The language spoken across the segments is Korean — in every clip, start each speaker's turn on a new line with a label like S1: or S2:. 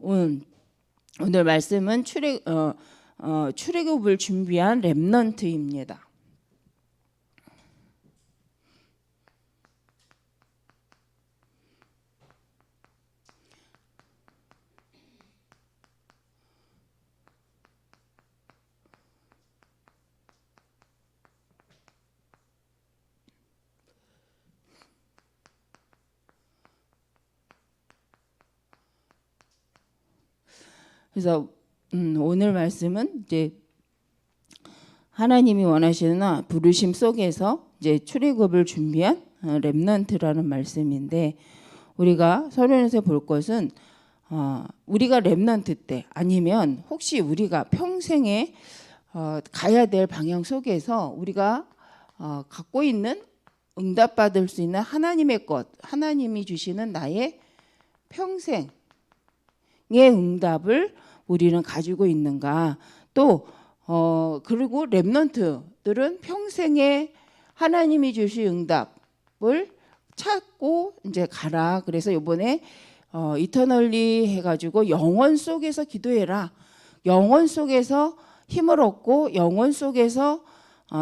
S1: 오늘 말씀은 출애굽을 준비한 렘넌트입니다. 그래서 오늘 말씀은 이제 하나님이 원하시는 부르심 속에서 이제 출애굽을 준비한 렘넌트라는 말씀인데, 우리가 서론에서 볼 것은 우리가 렘넌트 때 아니면 혹시 우리가 평생에 가야 될 방향 속에서 우리가 갖고 있는 응답받을 수 있는 하나님의 것, 하나님이 주시는 나의 평생의 응답을 우리는 가지고 있는가. 또 그리고 렘넌트들은 평생에 하나님이 주신 응답을 찾고 이제 가라. 그래서 이번에 이터널리 해가지고 영원 속에서 기도해라. 영원 속에서 힘을 얻고 영원 속에서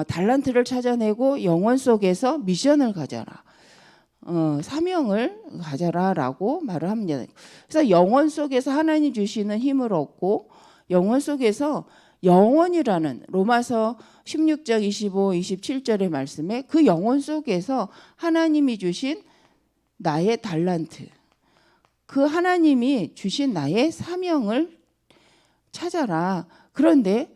S1: 달란트를 찾아내고 영원 속에서 미션을 가져라. 사명을 가져라라고 말을 합니다. 그래서 영원 속에서 하나님 주시는 힘을 얻고 영원 속에서 영원이라는 로마서 16장 25, 27절의 말씀에 그 영원 속에서 하나님이 주신 나의 달란트, 그 하나님이 주신 나의 사명을 찾아라. 그런데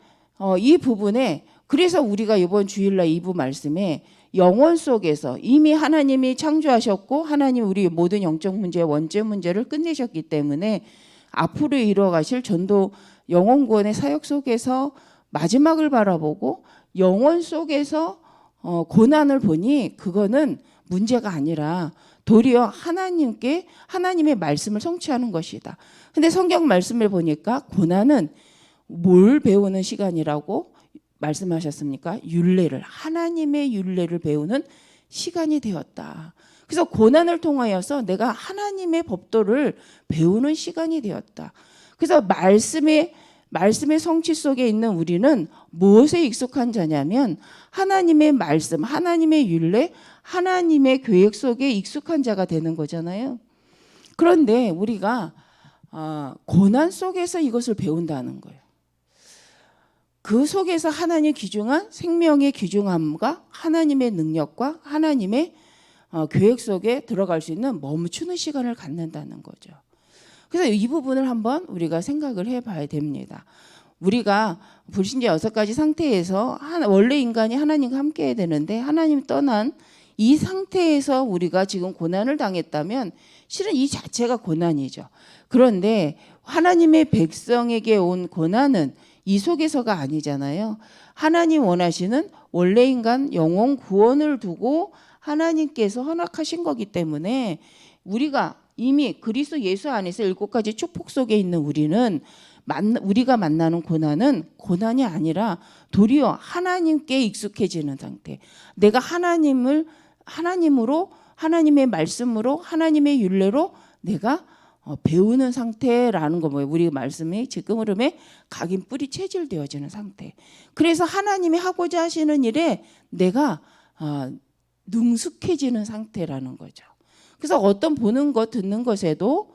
S1: 이 부분에, 그래서 우리가 이번 주일날 2부 말씀에 영원 속에서 이미 하나님이 창조하셨고 하나님 우리 모든 영적 문제, 원죄 문제를 끝내셨기 때문에 앞으로 이루어가실 전도 영원 구원의 사역 속에서 마지막을 바라보고 영원 속에서 고난을 보니 그거는 문제가 아니라 도리어 하나님께 하나님의 말씀을 성취하는 것이다. 근데 성경 말씀을 보니까 고난은 뭘 배우는 시간이라고 말씀하셨습니까? 율례를, 하나님의 율례를 배우는 시간이 되었다. 그래서 고난을 통하여서 내가 하나님의 법도를 배우는 시간이 되었다. 그래서 말씀의 성취 속에 있는 우리는 무엇에 익숙한 자냐면 하나님의 말씀, 하나님의 율례, 하나님의 계획 속에 익숙한 자가 되는 거잖아요. 그런데 우리가 고난 속에서 이것을 배운다는 거예요. 그 속에서 하나님 귀중한 생명의 귀중함과 하나님의 능력과 하나님의 계획 속에 들어갈 수 있는 멈추는 시간을 갖는다는 거죠. 그래서 이 부분을 한번 우리가 생각을 해봐야 됩니다. 우리가 불신자 6가지 상태에서 원래 인간이 하나님과 함께 해야 되는데 하나님 떠난 이 상태에서 우리가 지금 고난을 당했다면 실은 이 자체가 고난이죠. 그런데 하나님의 백성에게 온 고난은 이 속에서가 아니잖아요. 하나님 원하시는 원래 인간 영혼 구원을 두고 하나님께서 허락하신 거기 때문에 우리가 이미 그리스도 예수 안에서 7가지 축복 속에 있는 우리가 만나는 고난은 고난이 아니라 도리어 하나님께 익숙해지는 상태. 내가 하나님으로 하나님의 말씀으로 하나님의 율례로 내가 배우는 상태라는 거. 뭐예요? 우리 말씀이 지금 흐름에 각인 뿌리 체질되어지는 상태. 그래서 하나님이 하고자 하시는 일에 내가 능숙해지는 상태라는 거죠. 그래서 어떤 보는 것 듣는 것에도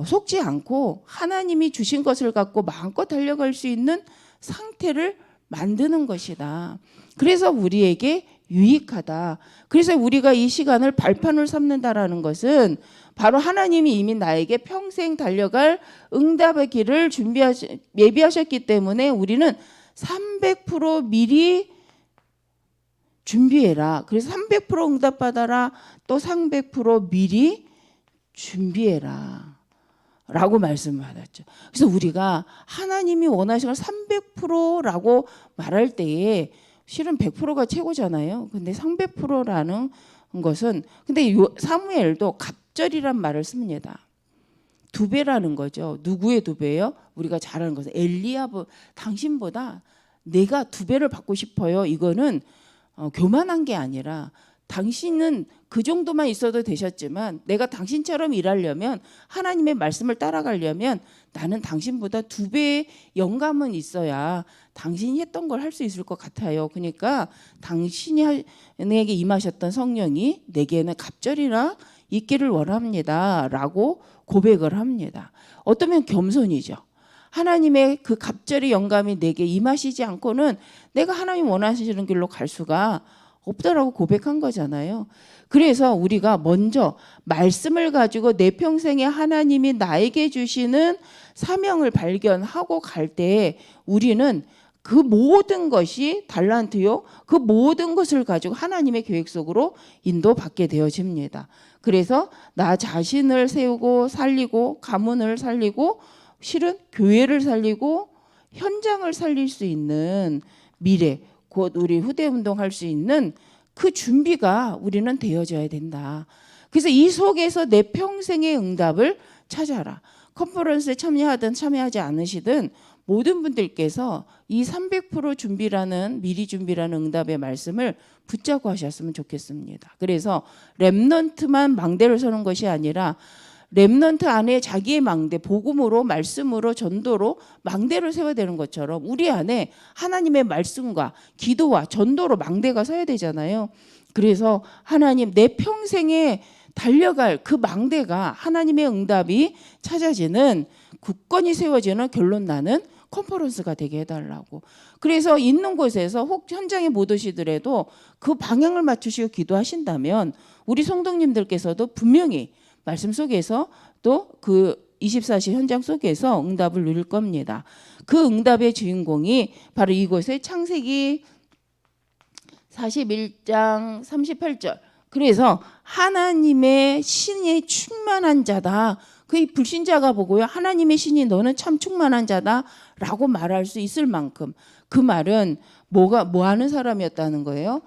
S1: 속지 않고 하나님이 주신 것을 갖고 마음껏 달려갈 수 있는 상태를 만드는 것이다. 그래서 우리에게 유익하다. 그래서 우리가 이 시간을 발판을 삼는다라는 것은 바로 하나님이 이미 나에게 평생 달려갈 응답의 길을 예비하셨기 때문에 우리는 300% 미리 준비해라. 그래서 300% 응답받아라. 또 300% 미리 준비해라. 라고 말씀을 받았죠. 그래서 우리가 하나님이 원하시는 300%라고 말할 때에 실은 100%가 최고잖아요. 근데 300%라는 것은, 근데 사무엘도 갑절이란 말을 씁니다. 2배라는 거죠. 누구의 2배예요? 우리가 잘 아는 것은 엘리야브, 당신보다 내가 2배를 받고 싶어요. 이거는 교만한 게 아니라 당신은 그 정도만 있어도 되셨지만 내가 당신처럼 일하려면 하나님의 말씀을 따라가려면 나는 당신보다 2배의 영감은 있어야 당신이 했던 걸 할 수 있을 것 같아요. 그러니까 당신이 내게 임하셨던 성령이 내게는 갑절이나 있기를 원합니다 라고 고백을 합니다. 어쩌면 겸손이죠. 하나님의 그 갑절의 영감이 내게 임하시지 않고는 내가 하나님 원하시는 길로 갈 수가 없다라고 고백한 거잖아요. 그래서 우리가 먼저 말씀을 가지고 내 평생에 하나님이 나에게 주시는 사명을 발견하고 갈 때 우리는 그 모든 것이 달란트요. 그 모든 것을 가지고 하나님의 계획 속으로 인도받게 되어집니다. 그래서 나 자신을 세우고 살리고 가문을 살리고 실은 교회를 살리고 현장을 살릴 수 있는 미래, 곧 우리 후대운동 할 수 있는 그 준비가 우리는 되어져야 된다. 그래서 이 속에서 내 평생의 응답을 찾아라. 컨퍼런스에 참여하든 참여하지 않으시든 모든 분들께서 이 300% 준비라는 미리 준비라는 응답의 말씀을 붙잡고 하셨으면 좋겠습니다. 그래서 렘넌트만 망대를 서는 것이 아니라 렘넌트 안에 자기의 망대, 복음으로 말씀으로 전도로 망대를 세워야 되는 것처럼 우리 안에 하나님의 말씀과 기도와 전도로 망대가 서야 되잖아요. 그래서 하나님 내 평생에 달려갈 그 망대가 하나님의 응답이 찾아지는 굳건히 세워지는 결론 나는 컨퍼런스가 되게 해달라고. 그래서 있는 곳에서 혹 현장에 못 오시더라도 그 방향을 맞추시고 기도하신다면 우리 성도님들께서도 분명히 말씀 속에서 또 그 24시 현장 속에서 응답을 누릴 겁니다. 그 응답의 주인공이 바로 이곳의 창세기 41장 38절. 그래서 하나님의 신이 충만한 자다. 그 불신자가 보고요. 하나님의 신이 너는 참 충만한 자다라고 말할 수 있을 만큼 그 말은 뭐 하는 사람이었다는 거예요.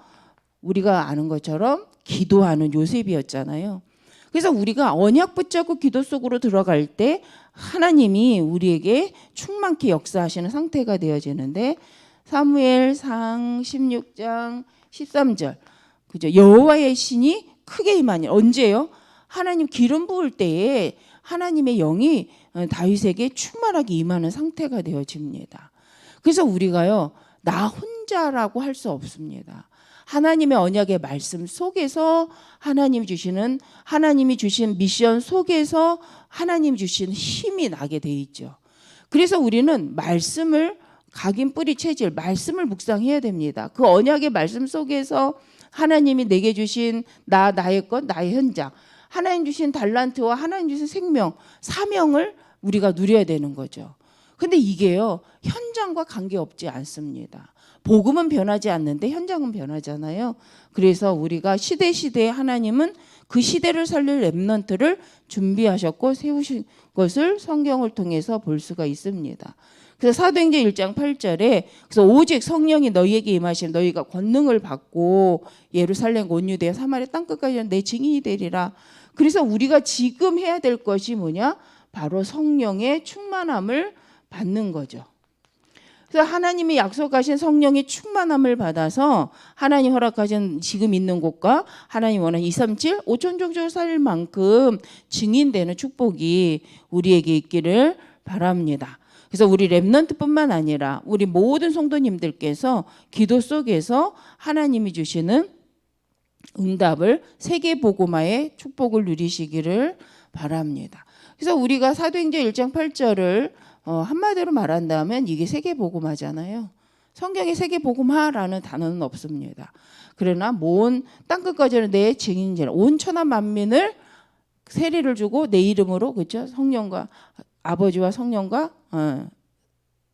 S1: 우리가 아는 것처럼 기도하는 요셉이었잖아요. 그래서 우리가 언약 붙잡고 기도 속으로 들어갈 때 하나님이 우리에게 충만케 역사하시는 상태가 되어지는데 사무엘상 16장 13절 그죠? 여호와의 신이 크게 임하니 언제요? 하나님 기름 부을 때에 하나님의 영이 다윗에게 충만하게 임하는 상태가 되어집니다. 그래서 우리가요 나 혼자라고 할 수 없습니다. 하나님의 언약의 말씀 속에서 하나님이 주신 미션 속에서 하나님이 주신 힘이 나게 돼 있죠. 그래서 우리는 말씀을 각인 뿌리 체질 말씀을 묵상해야 됩니다. 그 언약의 말씀 속에서 하나님이 내게 주신 나의 것 나의 현장 하나님 주신 달란트와 하나님 주신 생명 사명을 우리가 누려야 되는 거죠. 근데 이게요 현장과 관계없지 않습니다. 복음은 변하지 않는데 현장은 변하잖아요. 그래서 우리가 시대에 하나님은 그 시대를 살릴 렘넌트를 준비하셨고 세우신 것을 성경을 통해서 볼 수가 있습니다. 그래서 사도행전 1장 8절에 그래서 오직 성령이 너희에게 임하시면 너희가 권능을 받고 예루살렘 온 유대야 사마리아 땅끝까지 내 증인이 되리라. 그래서 우리가 지금 해야 될 것이 뭐냐? 바로 성령의 충만함을 받는 거죠. 그래서 하나님이 약속하신 성령의 충만함을 받아서 하나님 허락하신 지금 있는 곳과 하나님 원하는 237 5천 종족을 살릴 만큼 증인되는 축복이 우리에게 있기를 바랍니다. 그래서 우리 렘넌트뿐만 아니라 우리 모든 성도님들께서 기도 속에서 하나님이 주시는 응답을 세계복음화의 축복을 누리시기를 바랍니다. 그래서 우리가 사도행전 1장 8절을 한마디로 말한다면 이게 세계복음화잖아요. 성경에 세계복음화라는 단어는 없습니다. 그러나 먼 땅끝까지는 내 증인이라 온 천하 만민을 세례를 주고 내 이름으로 그렇죠? 성령과 아버지와 성령과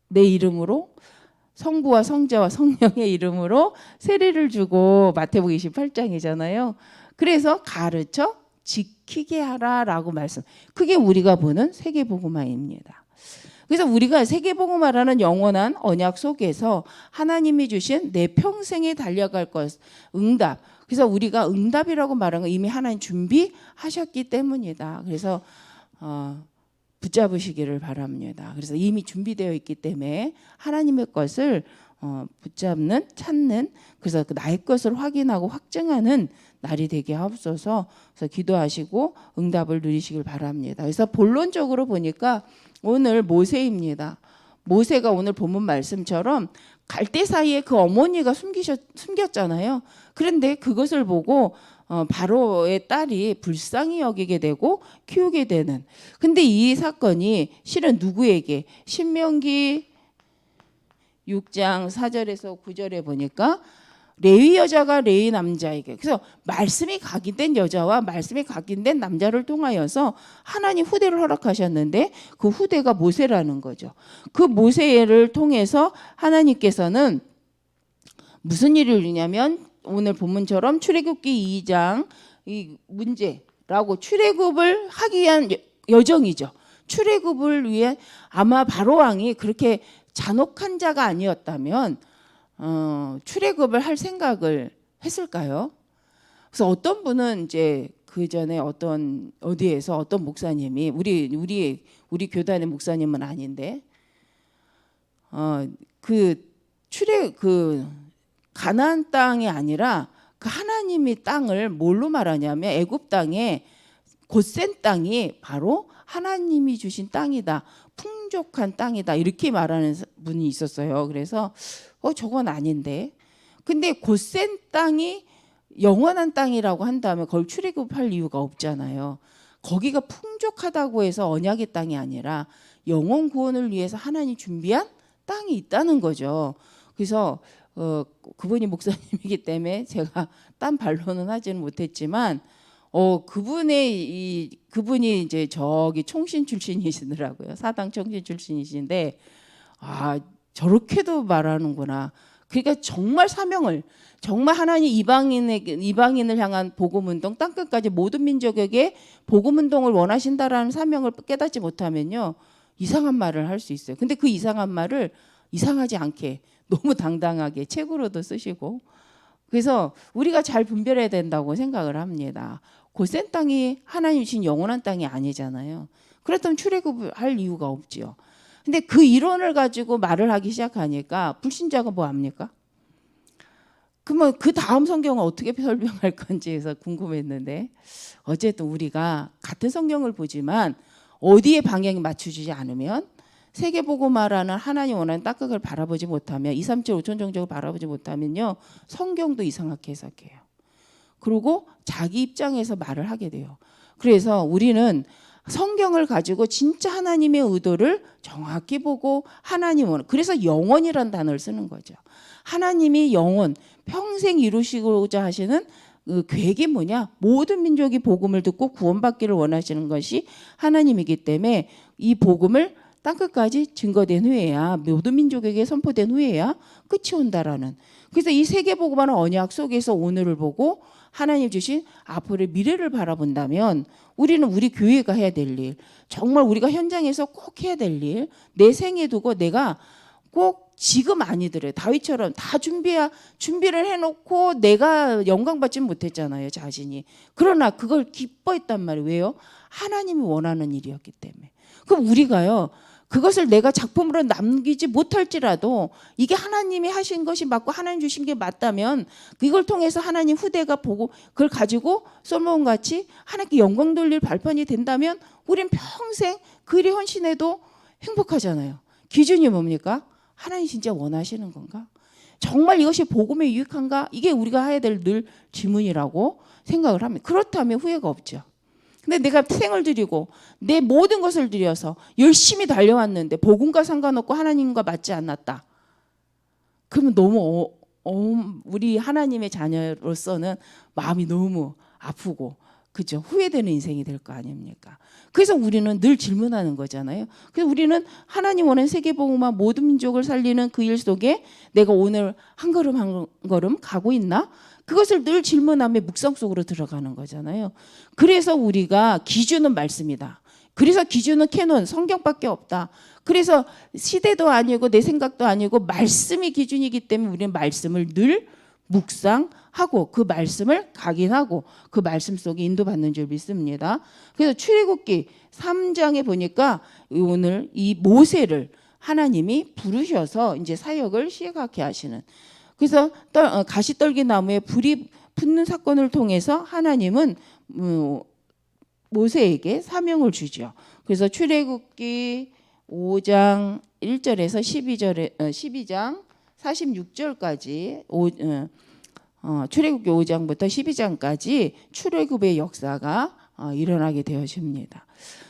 S1: 내 이름으로 성부와 성자와 성령의 이름으로 세례를 주고 마태복음 28장이잖아요. 그래서 가르쳐 지키게 하라라고 말씀. 그게 우리가 보는 세계복음화입니다. 그래서 우리가 세계복음화라는 영원한 언약 속에서 하나님이 주신 내 평생에 달려갈 것 응답. 그래서 우리가 응답이라고 말한 건 이미 하나님 준비하셨기 때문이다. 그래서 붙잡으시기를 바랍니다. 그래서 이미 준비되어 있기 때문에 하나님의 것을 붙잡는, 찾는, 그래서 나의 것을 확인하고 확증하는 날이 되게 하옵소서. 그래서 기도하시고 응답을 누리시길 바랍니다. 그래서 본론적으로 보니까 오늘 모세입니다. 모세가 오늘 본문 말씀처럼 갈대 사이에 그 어머니가 숨겼잖아요. 그런데 그것을 보고 바로의 딸이 불쌍히 여기게 되고 키우게 되는. 근데 이 사건이 실은 누구에게? 신명기 6장 4절에서 9절에 보니까 레위 여자가 레위 남자에게, 그래서 말씀이 각인된 여자와 말씀이 각인된 남자를 통하여서 하나님 후대를 허락하셨는데 그 후대가 모세라는 거죠. 그 모세를 통해서 하나님께서는 무슨 일을 이루냐면 오늘 본문처럼 출애굽기 2장 이 문제라고 출애굽을 하기 위한 여정이죠. 출애굽을 위해 아마 바로 왕이 그렇게 잔혹한 자가 아니었다면 출애굽을 할 생각을 했을까요? 그래서 어떤 분은 이제 그 전에 어디에서 어떤 목사님이 우리 교단의 목사님은 아닌데 그 가나안 땅이 아니라 그 하나님이 땅을 뭘로 말하냐면 애굽 땅에 곧센 땅이 바로 하나님이 주신 땅이다. 풍족한 땅이다. 이렇게 말하는 분이 있었어요. 그래서 저건 아닌데. 근데 곧센 땅이 영원한 땅이라고 한다면 그걸 출애굽할 이유가 없잖아요. 거기가 풍족하다고 해서 언약의 땅이 아니라 영원 구원을 위해서 하나님이 준비한 땅이 있다는 거죠. 그래서 그분이 목사님이기 때문에 제가 딴 반론은 하지는 못했지만 그분이 이제 저기 총신 출신이시더라고요. 사당 총신 출신이신데 저렇게도 말하는구나. 그러니까 정말 사명을, 정말 하나님 이방인을 향한 복음운동, 땅끝까지 모든 민족에게 복음운동을 원하신다라는 사명을 깨닫지 못하면요 이상한 말을 할 수 있어요. 근데 그 이상한 말을 이상하지 않게 너무 당당하게 책으로도 쓰시고, 그래서 우리가 잘 분별해야 된다고 생각을 합니다. 곧센 땅이 하나님 주신 영원한 땅이 아니잖아요. 그렇다면 출애굽을 할 이유가 없지요. 근데 그 이론을 가지고 말을 하기 시작하니까 불신자가 뭐 합니까? 그러면 그 다음 성경을 어떻게 설명할 건지 해서 궁금했는데, 어쨌든 우리가 같은 성경을 보지만 어디에 방향이 맞춰지지 않으면, 세계복음화라는 하나님 원하는 땅끝을 바라보지 못하면, 2, 3, 7, 5천 정적을 바라보지 못하면요 성경도 이상하게 해석해요. 그리고 자기 입장에서 말을 하게 돼요. 그래서 우리는 성경을 가지고 진짜 하나님의 의도를 정확히 보고 그래서 영원이라는 단어를 쓰는 거죠. 하나님이 영원, 평생 이루시고자 하시는 그 계획이 뭐냐? 모든 민족이 복음을 듣고 구원받기를 원하시는 것이 하나님이기 때문에 이 복음을 땅끝까지 증거된 후에야, 모든 민족에게 선포된 후에야 끝이 온다라는. 그래서 이 세계복음화는 언약 속에서 오늘을 보고 하나님 주신 앞으로의 미래를 바라본다면 우리는 우리 교회가 해야 될 일, 정말 우리가 현장에서 꼭 해야 될 일, 내 생에 두고 내가 꼭 지금 아니더라도 다윗처럼 다 준비를 해놓고 내가 영광받지 못했잖아요, 자신이. 그러나 그걸 기뻐했단 말이에요. 왜요? 하나님이 원하는 일이었기 때문에. 그럼 우리가요, 그것을 내가 작품으로 남기지 못할지라도 이게 하나님이 하신 것이 맞고 하나님 주신 게 맞다면 이걸 통해서 하나님 후대가 보고 그걸 가지고 솔로몬같이 하나님께 영광 돌릴 발판이 된다면 우린 평생 그 일에 헌신해도 행복하잖아요. 기준이 뭡니까? 하나님 진짜 원하시는 건가? 정말 이것이 복음에 유익한가? 이게 우리가 해야 될 늘 질문이라고 생각을 합니다. 그렇다면 후회가 없죠. 근데 내가 생을 들이고 내 모든 것을 들여서 열심히 달려왔는데 복음과 상관없고 하나님과 맞지 않았다. 그러면 너무 우리 하나님의 자녀로서는 마음이 너무 아프고, 그죠? 후회되는 인생이 될 거 아닙니까? 그래서 우리는 늘 질문하는 거잖아요. 그래서 우리는 하나님 원하는 세계복음화 모든 민족을 살리는 그 일 속에 내가 오늘 한 걸음 한 걸음 가고 있나? 그것을 늘 질문하며 묵상 속으로 들어가는 거잖아요. 그래서 우리가 기준은 말씀이다. 그래서 기준은 캐논, 성경밖에 없다. 그래서 시대도 아니고 내 생각도 아니고 말씀이 기준이기 때문에 우리는 말씀을 늘 묵상하고 그 말씀을 각인하고 그 말씀 속에 인도받는 줄 믿습니다. 그래서 출애굽기 3장에 보니까 오늘 이 모세를 하나님이 부르셔서 이제 사역을 시작하게 하시는, 그래서 가시떨기 나무에 불이 붙는 사건을 통해서 하나님은 모세에게 사명을 주죠. 그래서 출애굽기 5장 1절에서 12장 46절까지 출애굽기 5장부터 12장까지 출애굽의 역사가 일어나게 되어집니다.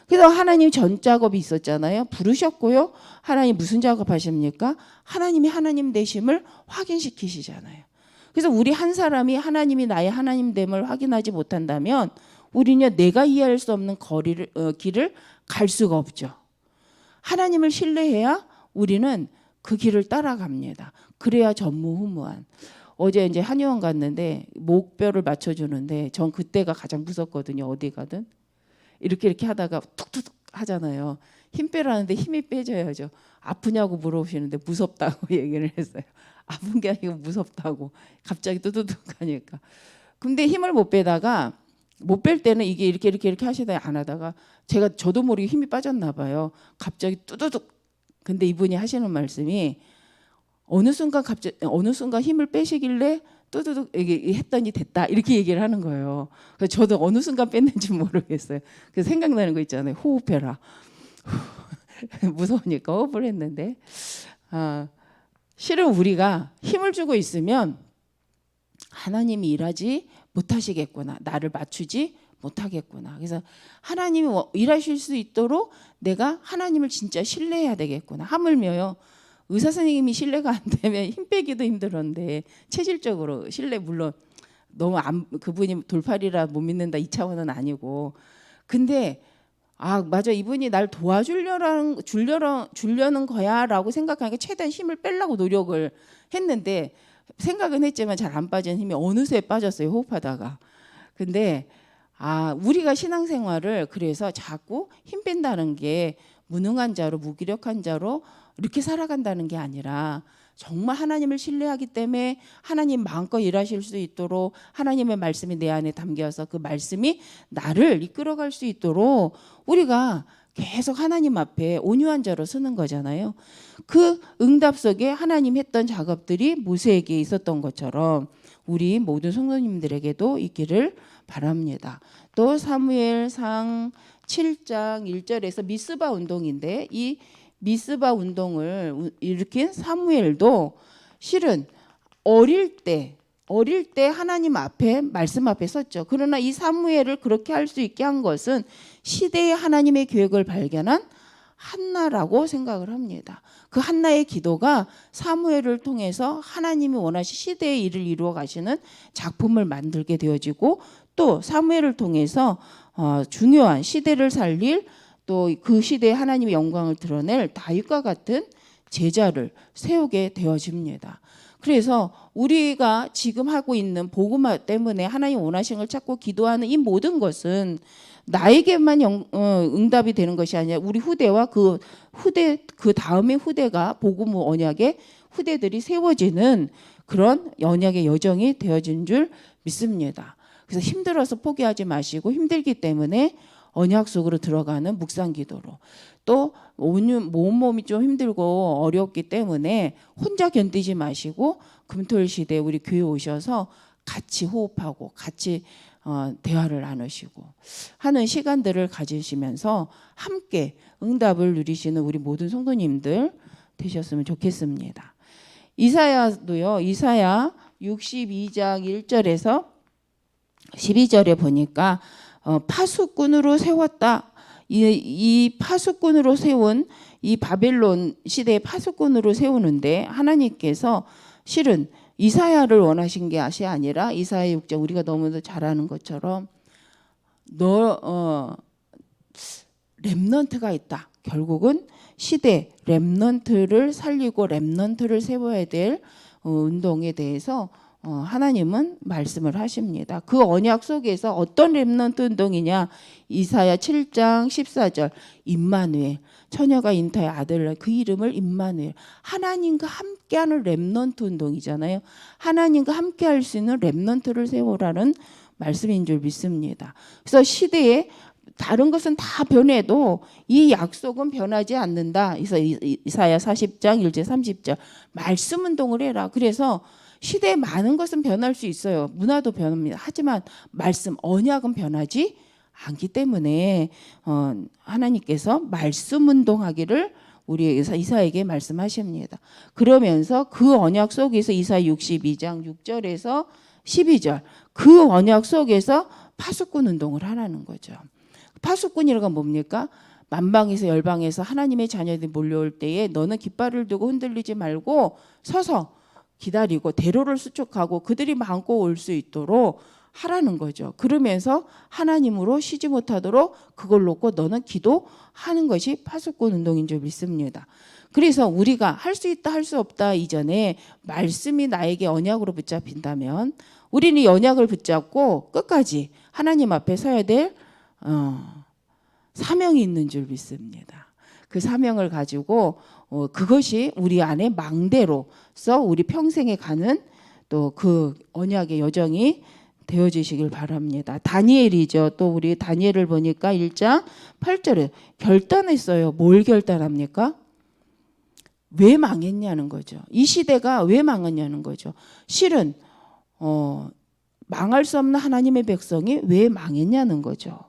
S1: 그래서 하나님 전 작업이 있었잖아요. 부르셨고요. 하나님 무슨 작업하십니까? 하나님이 하나님 되심을 확인시키시잖아요. 그래서 우리 한 사람이 하나님이 나의 하나님됨을 확인하지 못한다면 우리는 내가 이해할 수 없는 길을 갈 수가 없죠. 하나님을 신뢰해야 우리는 그 길을 따라갑니다. 그래야 전무후무한. 어제 이제 한의원 갔는데 목뼈를 맞춰주는데 전 그때가 가장 무섭거든요. 어디 가든 이렇게 하다가 툭툭 하잖아요. 힘 빼라는데 힘이 빼져야죠. 아프냐고 물어보시는데 무섭다고 얘기를 했어요. 아픈 게 아니고 무섭다고. 갑자기 뚜두둑 하니까. 근데 힘을 못 빼다가 못 뺄 때는 이게 이렇게 하시다가 안 하다가 저도 모르게 힘이 빠졌나 봐요. 갑자기 뚜두둑. 근데 이분이 하시는 말씀이 어느 순간 힘을 빼시길래 뚜두둑 했더니 됐다 이렇게 얘기를 하는 거예요. 그래서 저도 어느 순간 뺐는지 모르겠어요. 그래서 생각나는 거 있잖아요. 호흡해라. 무서우니까 호흡을 했는데 실은 우리가 힘을 주고 있으면 하나님이 일하지 못하시겠구나. 나를 맞추지 못하겠구나. 그래서 하나님이 일하실 수 있도록 내가 하나님을 진짜 신뢰해야 되겠구나. 하물며요. 의사 선생님이 신뢰가 안 되면 힘 빼기도 힘들었는데 체질적으로 신뢰 물론 너무 그분이 돌팔이라 못 믿는다 이 차원은 아니고 근데 맞아 이분이 날 도와주려는 거야라고 생각하니까 최대한 힘을 빼려고 노력을 했는데 생각은 했지만 잘 안 빠지는 힘이 어느새 빠졌어요. 호흡하다가. 근데 우리가 신앙생활을 그래서 자꾸 힘 뺀다는 게 무능한 자로 무기력한 자로 이렇게 살아간다는 게 아니라 정말 하나님을 신뢰하기 때문에 하나님 마음껏 일하실 수 있도록 하나님의 말씀이 내 안에 담겨서 그 말씀이 나를 이끌어갈 수 있도록 우리가 계속 하나님 앞에 온유한 자로 서는 거잖아요. 그 응답 속에 하나님 했던 작업들이 모세에게 있었던 것처럼 우리 모든 성도님들에게도 있기를 바랍니다. 또 사무엘상 7장 1절에서 미스바 운동인데 이 미스바 운동을 일으킨 사무엘도 실은 어릴 때 하나님 앞에 말씀 앞에 섰죠. 그러나 이 사무엘을 그렇게 할 수 있게 한 것은 시대의 하나님의 계획을 발견한 한나라고 생각을 합니다. 그 한나의 기도가 사무엘을 통해서 하나님이 원하신 시대의 일을 이루어 가시는 작품을 만들게 되어지고 또 사무엘을 통해서 중요한 시대를 살릴 또 그 시대에 하나님의 영광을 드러낼 다윗과 같은 제자를 세우게 되어집니다. 그래서 우리가 지금 하고 있는 복음 때문에 하나님 원하시는 걸 찾고 기도하는 이 모든 것은 나에게만 응답이 되는 것이 아니라 우리 후대와 그 다음의 후대가 복음 언약의 후대들이 세워지는 그런 언약의 여정이 되어진 줄 믿습니다. 그래서 힘들어서 포기하지 마시고 힘들기 때문에 언약 속으로 들어가는 묵상 기도로 또 몸이 좀 힘들고 어렵기 때문에 혼자 견디지 마시고 금토일 시대에 우리 교회 오셔서 같이 호흡하고 같이 대화를 나누시고 하는 시간들을 가지시면서 함께 응답을 누리시는 우리 모든 성도님들 되셨으면 좋겠습니다. 이사야도요. 이사야 62장 1절에서 12절에 보니까 파수꾼으로 세웠다. 이 파수꾼으로 세운 이 바벨론 시대의 파수꾼으로 세우는데 하나님께서 실은 이사야를 원하신 게 아니라 이사야 6장 우리가 너무도 잘 아는 것처럼 렘넌트가 있다. 결국은 시대 렘넌트를 살리고 렘넌트를 세워야 될 운동에 대해서 하나님은 말씀을 하십니다. 그 언약 속에서 어떤 렘넌트 운동이냐? 이사야 7장 14절 임마누엘 처녀가 잉타의 아들을 그 이름을 임마누엘 하나님과 함께하는 렘넌트 운동이잖아요. 하나님과 함께할 수 있는 렘넌트를 세우라는 말씀인 줄 믿습니다. 그래서 시대에 다른 것은 다 변해도 이 약속은 변하지 않는다. 그래서 이사야 40장 1절 30절 말씀 운동을 해라. 그래서 시대에 많은 것은 변할 수 있어요. 문화도 변합니다. 하지만 말씀 언약은 변하지 않기 때문에 하나님께서 말씀 운동하기를 우리 이사에게 말씀하십니다. 그러면서 그 언약 속에서 이사 62장 6절에서 12절 그 언약 속에서 파수꾼 운동을 하라는 거죠. 파수꾼이라는 건 뭡니까? 만방에서 열방에서 하나님의 자녀들이 몰려올 때에 너는 깃발을 두고 흔들리지 말고 서서 기다리고 대로를 수축하고 그들이 마음껏 올 수 있도록 하라는 거죠. 그러면서 하나님으로 쉬지 못하도록 그걸 놓고 너는 기도하는 것이 파수꾼 운동인 줄 믿습니다. 그래서 우리가 할 수 있다 할 수 없다 이전에 말씀이 나에게 언약으로 붙잡힌다면 우리는 이 언약을 붙잡고 끝까지 하나님 앞에 서야 될 사명이 있는 줄 믿습니다. 그 사명을 가지고 그것이 우리 안에 망대로서 우리 평생에 가는 또 그 언약의 여정이 되어지시길 바랍니다. 다니엘이죠. 또 우리 다니엘을 보니까 1장 8절에 결단했어요. 뭘 결단합니까? 왜 망했냐는 거죠. 이 시대가 왜 망했냐는 거죠. 실은 망할 수 없는 하나님의 백성이 왜 망했냐는 거죠.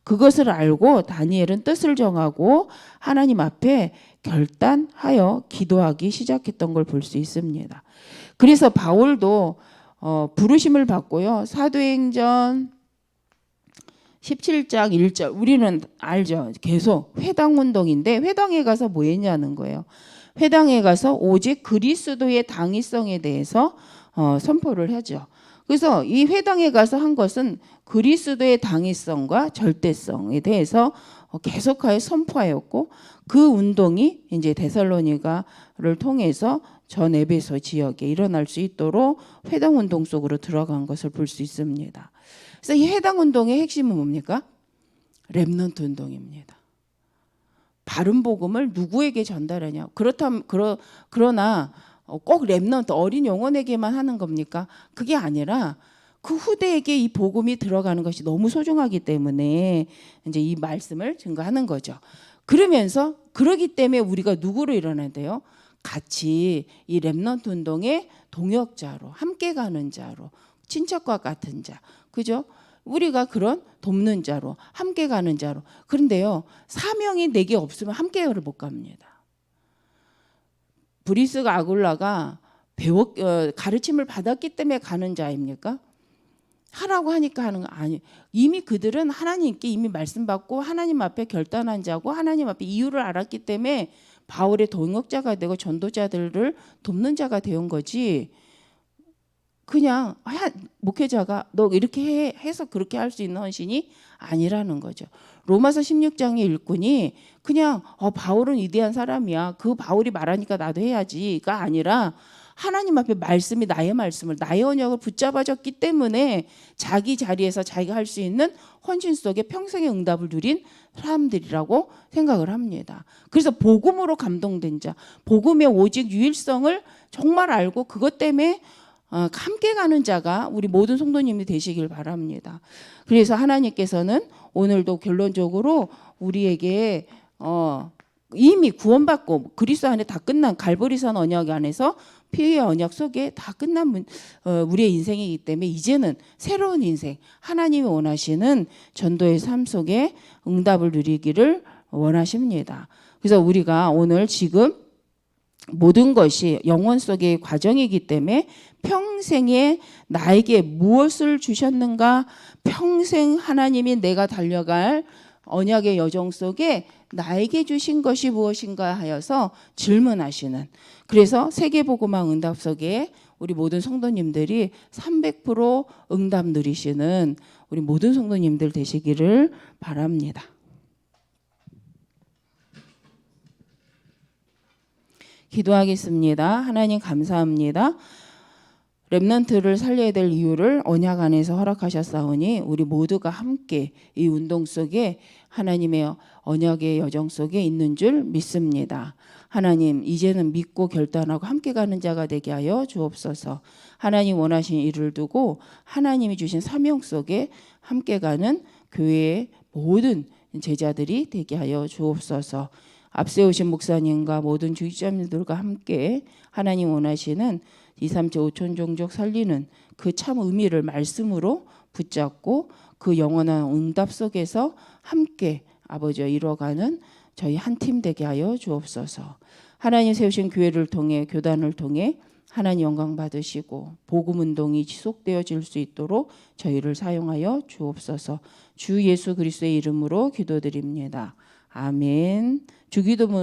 S1: 그것을 알고 다니엘은 뜻을 정하고 하나님 앞에 결단하여 기도하기 시작했던 걸 볼 수 있습니다. 그래서 바울도 부르심을 받고요. 사도행전 17장 1절 우리는 알죠. 계속 회당운동인데 회당에 가서 뭐 했냐는 거예요. 회당에 가서 오직 그리스도의 당위성에 대해서 선포를 하죠. 그래서 이 회당에 가서 한 것은 그리스도의 당위성과 절대성에 대해서 계속하여 선포하였고 그 운동이 이제 데살로니가를 통해서 전 에베소 지역에 일어날 수 있도록 회당 운동 속으로 들어간 것을 볼 수 있습니다. 그래서 이 회당 운동의 핵심은 뭡니까? 렘넌트 운동입니다. 바른 복음을 누구에게 전달하냐? 그러나 꼭 렘넌트 어린 영혼에게만 하는 겁니까? 그게 아니라 그 후대에게 이 복음이 들어가는 것이 너무 소중하기 때문에 이제 이 말씀을 증거하는 거죠. 그러면서 그러기 때문에 우리가 누구로 일어나야 돼요? 같이 이 렘넌트 운동의 동역자로 함께 가는 자로 친척과 같은 자 그죠? 우리가 그런 돕는 자로 함께 가는 자로 그런데요 사명이 내게 없으면 함께를 못 갑니다. 브리스가 아굴라가 가르침을 받았기 때문에 가는 자입니까? 하라고 하니까 하는 거 아니에요. 이미 그들은 하나님께 이미 말씀 받고 하나님 앞에 결단한 자고 하나님 앞에 이유를 알았기 때문에 바울의 동역자가 되고 전도자들을 돕는 자가 되온 거지. 그냥 목회자가 너 이렇게 해서 그렇게 할 수 있는 헌신이 아니라는 거죠. 로마서 16장의 일꾼이 그냥 바울은 위대한 사람이야. 그 바울이 말하니까 나도 해야지가 아니라 하나님 앞에 말씀이 나의 말씀을 나의 언약을 붙잡아줬기 때문에 자기 자리에서 자기가 할 수 있는 헌신 속에 평생의 응답을 누린 사람들이라고 생각을 합니다. 그래서 복음으로 감동된 자, 복음의 오직 유일성을 정말 알고 그것 때문에 함께 가는 자가 우리 모든 성도님이 되시길 바랍니다. 그래서 하나님께서는 오늘도 결론적으로 우리에게 이미 구원받고 그리스도 안에 다 끝난 갈보리산 언약 안에서 피의 언약 속에 다 끝난 우리의 인생이기 때문에 이제는 새로운 인생 하나님이 원하시는 전도의 삶 속에 응답을 누리기를 원하십니다. 그래서 우리가 오늘 지금 모든 것이 영혼 속의 과정이기 때문에 평생에 나에게 무엇을 주셨는가 평생 하나님이 내가 달려갈 언약의 여정 속에 나에게 주신 것이 무엇인가 하여서 질문하시는 그래서 세계복음화 응답 속에 우리 모든 성도님들이 300% 응답 누리시는 우리 모든 성도님들 되시기를 바랍니다. 기도하겠습니다. 하나님 감사합니다. 렘넌트를 살려야 될 이유를 언약 안에서 허락하셨사오니 우리 모두가 함께 이 운동 속에 하나님의 언약의 여정 속에 있는 줄 믿습니다. 하나님, 이제는 믿고 결단하고 함께 가는 자가 되게 하여 주옵소서. 하나님 원하신 일을 두고 하나님이 주신 사명 속에 함께 가는 교회의 모든 제자들이 되게 하여 주옵소서. 앞세우신 목사님과 모든 주직자님들과 함께 하나님 원하시는 2, 3체 5천 종족 살리는 그 참 의미를 말씀으로 붙잡고 그 영원한 응답 속에서 함께 아버지와 이뤄가는 저희 한 팀 되게 하여 주옵소서. 하나님 세우신 교회를 통해 교단을 통해 하나님 영광 받으시고 복음 운동이 지속되어질 수 있도록 저희를 사용하여 주옵소서. 주 예수 그리스도의 이름으로 기도드립니다. 아멘. 주기도문